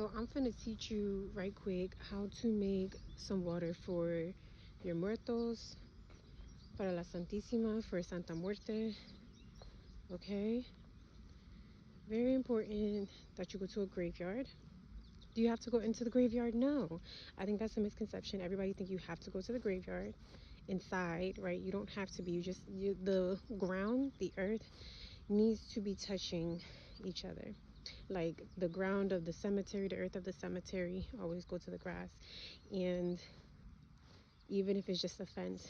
So I'm finna teach you right quick how to make some water for your muertos, para la Santísima, for Santa Muerte. Okay, very important that you go to a graveyard. Do you have to go into the graveyard? No, I think that's a misconception. Everybody think you have to go to the graveyard inside, right? You don't have to be. The ground, the earth needs to be touching each other. Like the ground of the cemetery, the earth of the cemetery, always go to the grass. And even if it's just a fence,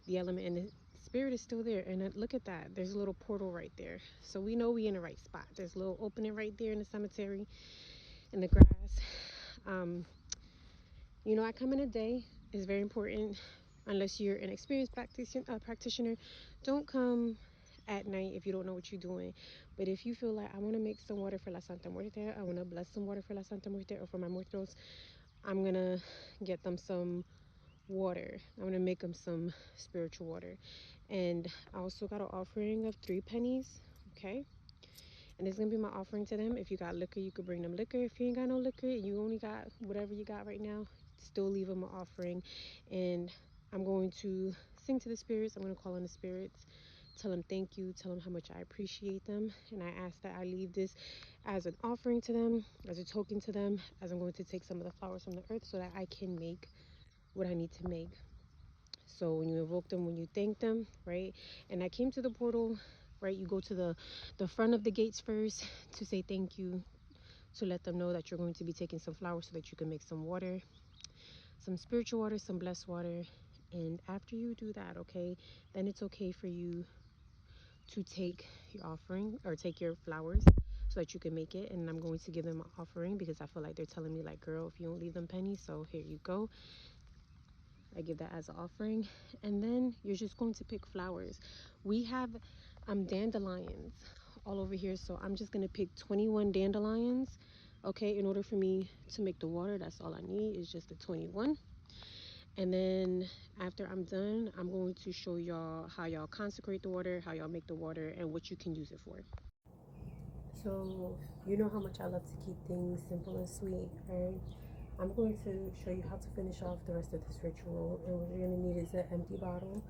the element and the spirit is still there. And look at that, there's a little portal right there, so we know we in the right spot. There's a little opening right there in the cemetery, in the grass. I come in a day is very important. Unless you're an experienced practitioner, don't come at night if you don't know what you're doing. But if you feel like, I want to make some water for La Santa Muerte, I want to bless some water for La Santa Muerte or for my muertos, I'm gonna get them some water. I'm gonna make them some spiritual water. And I also got an offering of 3 pennies. Okay, and it's gonna be my offering to them. If you got liquor, you could bring them liquor. If you ain't got no liquor, you only got whatever you got right now, still leave them an offering. And I'm going to sing to the spirits. I'm going to call on the spirits, tell them thank you, tell them how much I appreciate them. And I ask that I leave this as an offering to them, as a token to them, as I'm going to take some of the flowers from the earth so that I can make what I need to make. So when you invoke them, when you thank them, right? And I came to the portal, right? You go to the front of the gates first to say thank you, to let them know that you're going to be taking some flowers so that you can make some water, some spiritual water, some blessed water. And after you do that, okay, then it's okay for you to take your offering or take your flowers so that you can make it. And I'm going to give them an offering because I feel like they're telling me, like, girl, if you don't leave them pennies, so here you go. I give that as an offering. And then you're just going to pick flowers. We have dandelions all over here, so I'm just gonna pick 21 dandelions. Okay, in order for me to make the water, that's all I need is just the 21. And then after I'm done, I'm going to show y'all how y'all consecrate the water, how y'all make the water, and what you can use it for. So you know how much I love to keep things simple and sweet, right? I'm going to show you how to finish off the rest of this ritual. And what you're going to need is an empty bottle.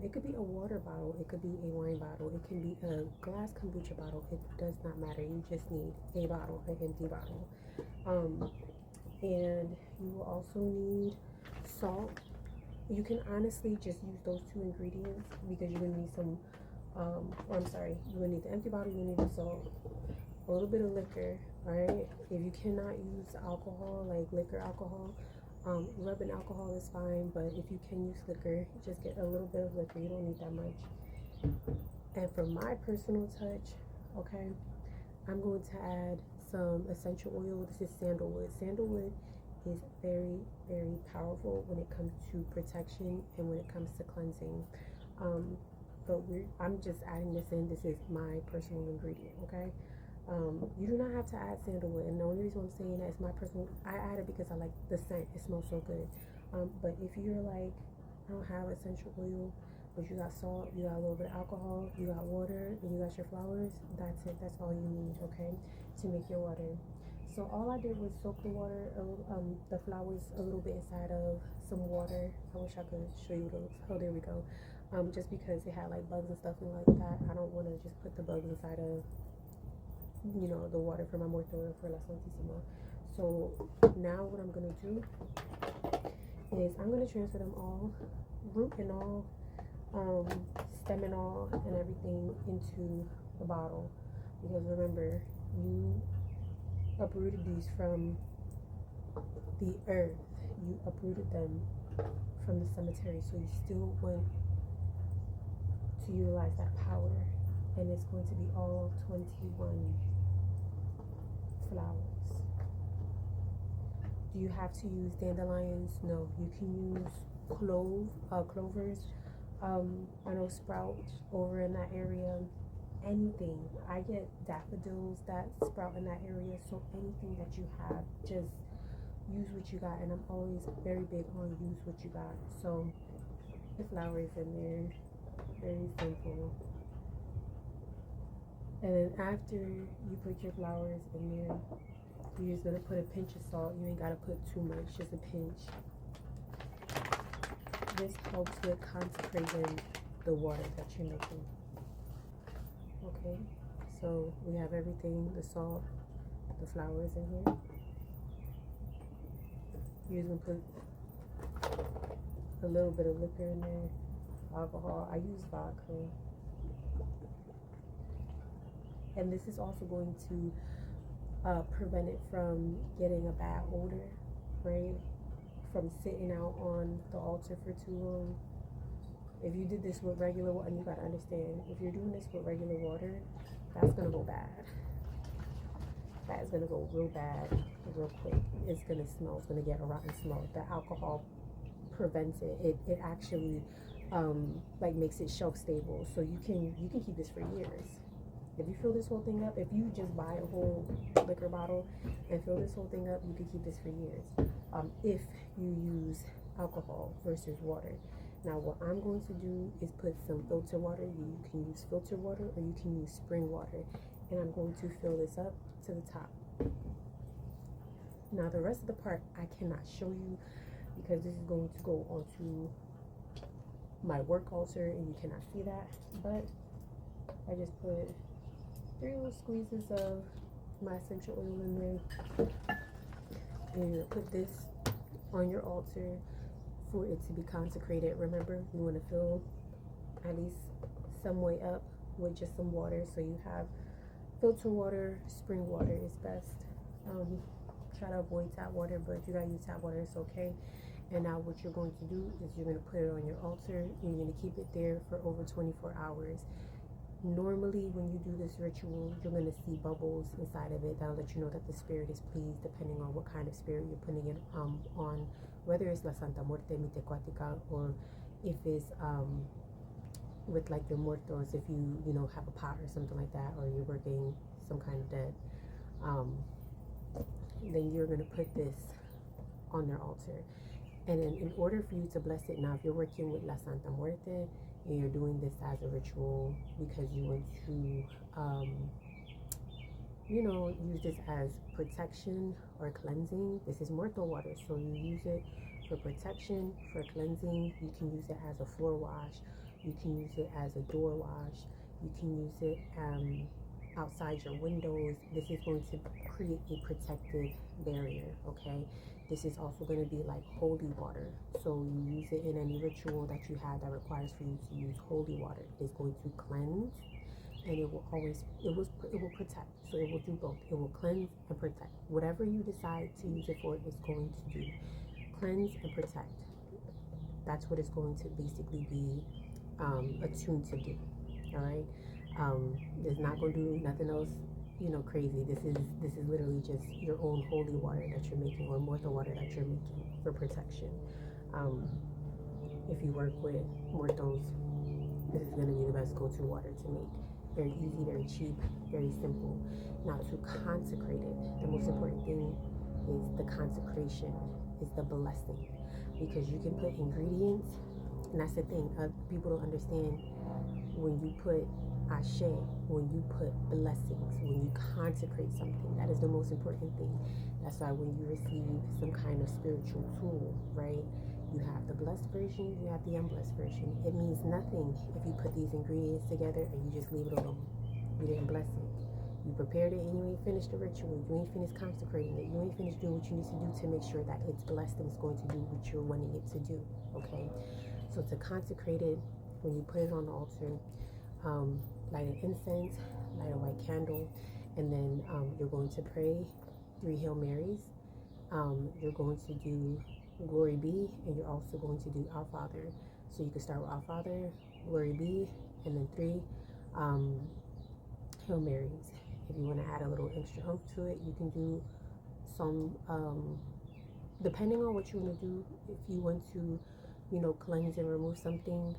It could be a water bottle, it could be a wine bottle, it can be a glass kombucha bottle. It does not matter. You just need a bottle, an empty bottle. And you will also need salt. You can honestly just use those 2 ingredients because you're going to need some, you're going to need the empty bottle, you need the salt, a little bit of liquor, right? If you cannot use alcohol, like liquor alcohol, rubbing alcohol is fine, but if you can use liquor, just get a little bit of liquor. You don't need that much. And for my personal touch, okay, I'm going to add some essential oil. This is sandalwood. Sandalwood is very, very powerful when it comes to protection and when it comes to cleansing. I'm just adding this in. This is my personal ingredient, okay? You do not have to add sandalwood, and the only reason I'm saying that is my personal. I add it because I like the scent. It smells so good. But if you're like, I don't have essential oil, but you got salt, you got a little bit of alcohol, you got water, and you got your flowers, that's it. That's all you need, okay, to make your water. So all I did was soak the water, the flowers a little bit inside of some water. I wish I could show you those. Oh, there we go. Just because it had like bugs and stuff and like that, I don't want to just put the bugs inside of, the water for my Muerto or for La Santísima. So now what I'm gonna do is I'm gonna transfer them all, root and all, stem and all, and everything into the bottle. Because remember, you uprooted these from the earth. You uprooted them from the cemetery, so you still want to utilize that power. And it's going to be all 21 flowers. Do you have to use dandelions? No, you can use clovers. I know sprout over in that area. Anything. I get daffodils that sprout in that area. So anything that you have, just use what you got. And I'm always very big on use what you got. So the flowers in there, very simple. And then after you put your flowers in there, You're just gonna put a pinch of salt. You ain't gotta put too much, just a pinch. This helps with consecrating the water that you're making. Okay, so we have everything, the salt, the flowers in here. You're just gonna put a little bit of liquor in there, alcohol. I use vodka. And this is also going to prevent it from getting a bad odor, right? From sitting out on the altar for too long. If you did this with regular water, and you gotta understand, if you're doing this with regular water, that's gonna go bad. That is gonna go real bad, real quick. It's gonna smell. It's gonna get a rotten smell. The alcohol prevents it. It actually like makes it shelf stable, so you can keep this for years. If you fill this whole thing up, if you just buy a whole liquor bottle and fill this whole thing up, you can keep this for years. If you use alcohol versus water. Now what I'm going to do is put some filter water. You can use filter water or you can use spring water. And I'm going to fill this up to the top. Now the rest of the part I cannot show you because this is going to go onto my work altar and you cannot see that. But I just put 3 little squeezes of my essential oil in there. And you put this on your altar for it to be consecrated. Remember, you want to fill at least some way up with just some water. So you have filter water, spring water is best. Try to avoid tap water, but if you gotta use tap water, it's okay. And now what you're going to do is you're going to put it on your altar. You're going to keep it there for over 24 hours. Normally, when you do this ritual, you're going to see bubbles inside of it. That'll let you know that the spirit is pleased, depending on what kind of spirit you're putting it on, whether it's La Santa Muerte, Mite Cuatica, or if it's with like your muertos, if you know have a pot or something like that, or you're working some kind of dead, then you're going to put this on their altar. And then in order for you to bless it, now if you're working with La Santa Muerte and you're doing this as a ritual because you want to you know, use this as protection or cleansing, this is Muerto water, so you use it for protection, for cleansing. You can use it as a floor wash, you can use it as a door wash, you can use it outside your windows. This is going to create a protective barrier, okay? This is also going to be like holy water, so you use it in any ritual that you have that requires for you to use holy water. It's going to cleanse, and it will always, it will protect. So it will do both. It will cleanse and protect. Whatever you decide to use it for, it's going to do cleanse and protect. That's what it's going to basically be attuned to do. All right. It's not going to do nothing else, you know, crazy. This is literally just your own holy water that you're making, or Muerto water that you're making for protection. If you work with Muertos, this is going to be the best go-to water to make. Very easy, very cheap, very simple. Now to consecrate it, the most important thing is the consecration, is the blessing, because you can put ingredients, and that's the thing. People don't understand when you put ashe, when you put blessings, when you consecrate something, that is the most important thing. That's why when you receive some kind of spiritual tool, right, you have the blessed version, you have the unblessed version. It means nothing if you put these ingredients together and you just leave it alone. You didn't bless it. You prepared it and you ain't finished the ritual. You ain't finished consecrating it. You ain't finished doing what you need to do to make sure that it's blessed and it's going to do what you're wanting it to do, okay? So to consecrate it, when you put it on the altar, light an incense, light a white candle, and then you're going to pray 3 Hail Marys. You're going to do Glory Be, and you're also going to do Our Father. So you can start with Our Father, Glory Be, and then 3 Hail Marys. If you want to add a little extra oomph to it, you can do some, depending on what you want to do. If you want to, you know, cleanse and remove something,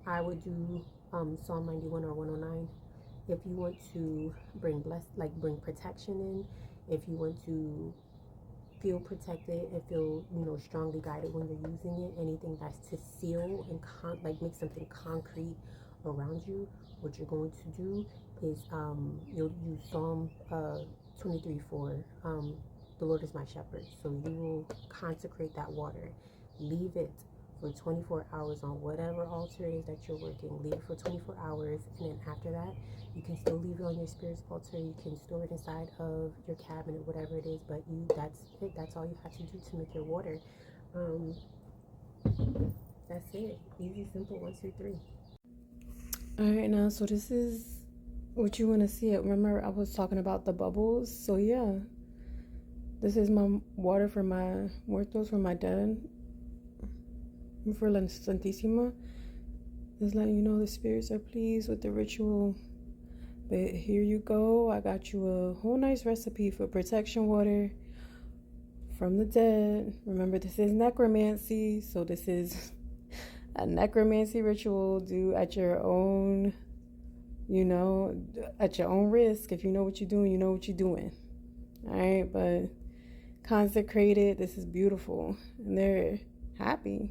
I would do Psalm 91 or 109. If you want to bring bring protection in, if you want to feel protected and feel, you know, strongly guided when you're using it, anything that's to seal and make something concrete around you, what you're going to do is you'll use Psalm 23:4. the Lord is my shepherd. So you will consecrate that water. Leave it for 24 hours on whatever altar it is that you're working. Leave it for 24 hours. And then after that, you can still leave it on your spirit's altar. You can store it inside of your cabinet, whatever it is. But that's it. That's all you have to do to make your water. That's it. Easy, simple, 1, 2, 3. All right, now, so this is what you want to see. It. Remember, I was talking about the bubbles. So yeah, this is my water for my muertos, for my dead, for La Santísima. Just letting you know the spirits are pleased with the ritual. But here you go. I got you a whole nice recipe for protection water from the dead. Remember, this is necromancy, so this is a necromancy ritual. Do at your own, at your own risk. If you know what you're doing, you know what you're doing. All right, but consecrated. This is beautiful, and they're happy.